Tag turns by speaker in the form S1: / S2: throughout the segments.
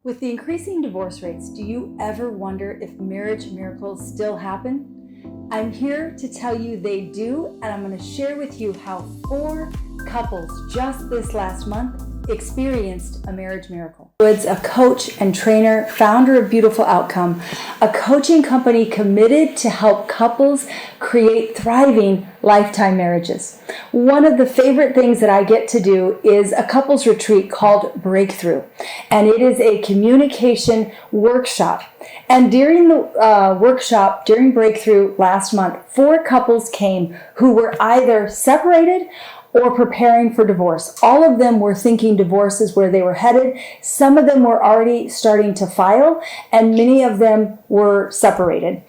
S1: With the increasing divorce rates, do you ever wonder if marriage miracles still happen? I'm here to tell you they do, and I'm going to share with you how 4 couples just this last month experienced a marriage miracle. Woods, a coach and trainer, founder of Beautiful Outcome, a coaching company committed to help couples create thriving lifetime marriages. One of the favorite things that I get to do is a couples retreat called Breakthrough, and it is a communication workshop. And during the workshop, during Breakthrough last month, 4 couples came who were either separated or preparing for divorce. All of them were thinking divorce is where they were headed. Some of them were already starting to file, and many of them were separated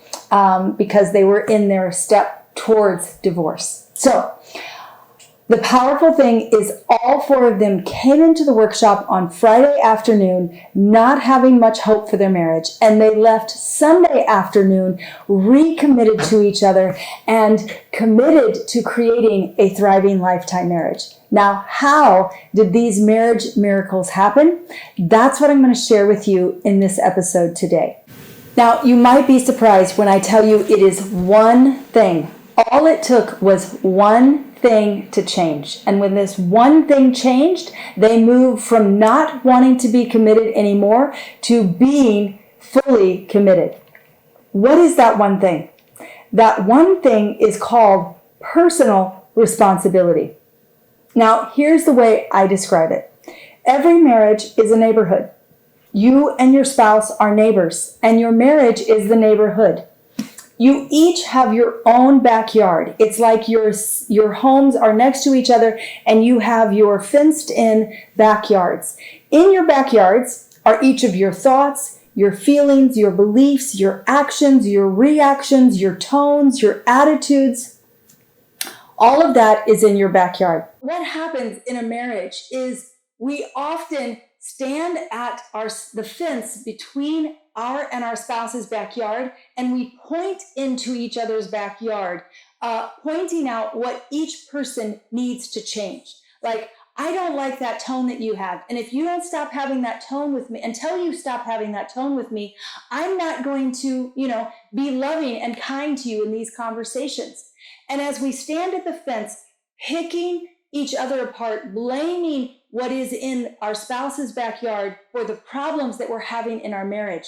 S1: because they were in their step towards divorce. So the powerful thing is all 4 of them came into the workshop on Friday afternoon not having much hope for their marriage, and they left Sunday afternoon recommitted to each other and committed to creating a thriving lifetime marriage. Now, how did these marriage miracles happen? That's what I'm going to share with you in this episode today. Now, you might be surprised when I tell you it is one thing. All it took was one thing to change. And when this one thing changed, they moved from not wanting to be committed anymore to being fully committed. What is that one thing? That one thing is called personal responsibility. Now, here's the way I describe it. Every marriage is a neighborhood. You and your spouse are neighbors, and your marriage is the neighborhood. You each have your own backyard. It's like your homes are next to each other and you have your fenced-in backyards. In your backyards are each of your thoughts, your feelings, your beliefs, your actions, your reactions, your tones, your attitudes. All of that is in your backyard. What happens in a marriage is we often stand at the fence between our and our spouse's backyard, and we point into each other's backyard, pointing out what each person needs to change. Like, I don't like that tone that you have, and if you don't stop having that tone with me, until you stop having that tone with me, I'm not going to, be loving and kind to you in these conversations. And as we stand at the fence, picking each other apart, blaming what is in our spouse's backyard for the problems that we're having in our marriage,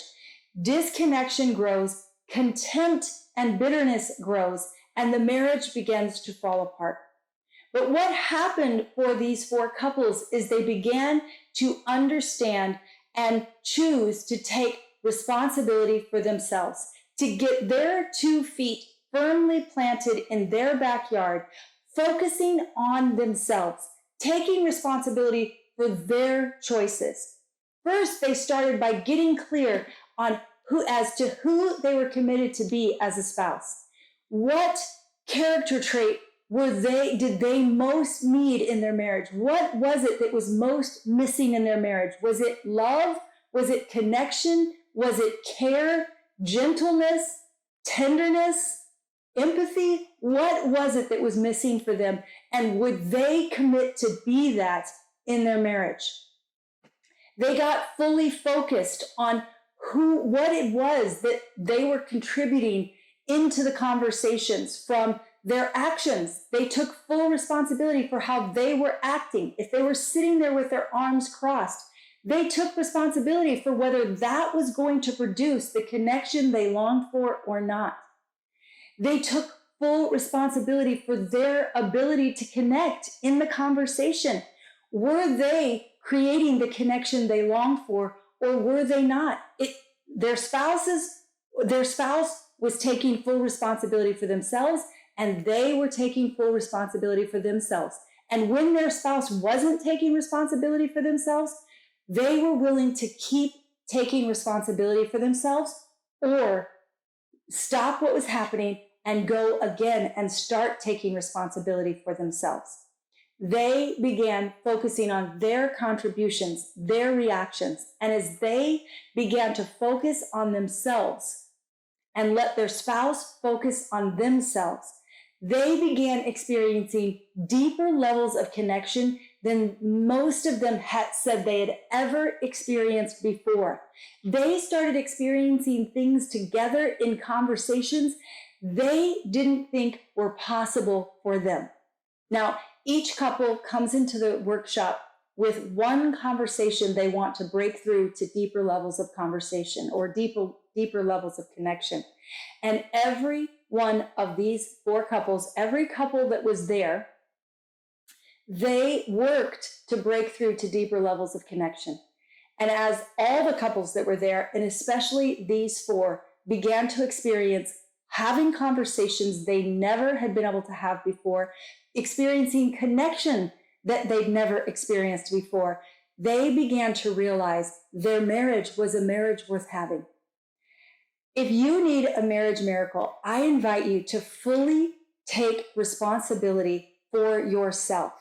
S1: disconnection grows, contempt and bitterness grows, and the marriage begins to fall apart. But what happened for these 4 couples is they began to understand and choose to take responsibility for themselves, to get their 2 feet firmly planted in their backyard, focusing on themselves, taking responsibility for their choices. First, they started by getting clear on who they were committed to be as a spouse. What character trait did they most need in their marriage? What was it that was most missing in their marriage? Was it love? Was it connection? Was it care, gentleness, tenderness, empathy? What was it that was missing for them? And would they commit to be that in their marriage? They got fully focused on what it was that they were contributing into the conversations from their actions. They took full responsibility for how they were acting. If they were sitting there with their arms crossed, they took responsibility for whether that was going to produce the connection they longed for or not. They took full responsibility for their ability to connect in the conversation. Were they creating the connection they longed for, or were they not? Their spouse was taking full responsibility for themselves, and they were taking full responsibility for themselves. And when their spouse wasn't taking responsibility for themselves, they were willing to keep taking responsibility for themselves or stop what was happening and go again and start taking responsibility for themselves. They began focusing on their contributions, their reactions, and as they began to focus on themselves and let their spouse focus on themselves, they began experiencing deeper levels of connection, than most of them had said they had ever experienced before. They started experiencing things together in conversations they didn't think were possible for them. Now, each couple comes into the workshop with one conversation they want to break through to deeper levels of conversation or deeper levels of connection. And every one of these 4 couples, every couple that was there, they worked to break through to deeper levels of connection. And as all the couples that were there, and especially these 4, began to experience having conversations they never had been able to have before, experiencing connection that they'd never experienced before, they began to realize their marriage was a marriage worth having. If you need a marriage miracle, I invite you to fully take responsibility for yourself.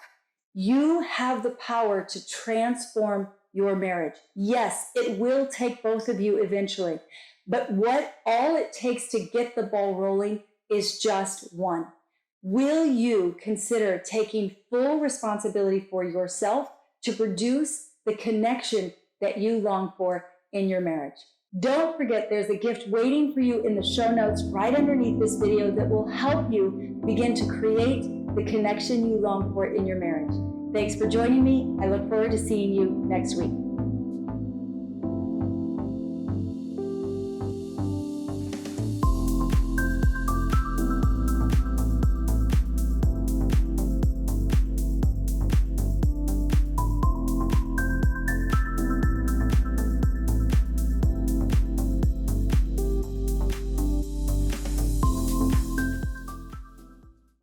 S1: You have the power to transform your marriage. Yes, it will take both of you eventually, but all it takes to get the ball rolling is just one. Will you consider taking full responsibility for yourself to produce the connection that you long for in your marriage? Don't forget, there's a gift waiting for you in the show notes right underneath this video that will help you begin to create the connection you long for in your marriage. Thanks for joining me. I look forward to seeing you next week.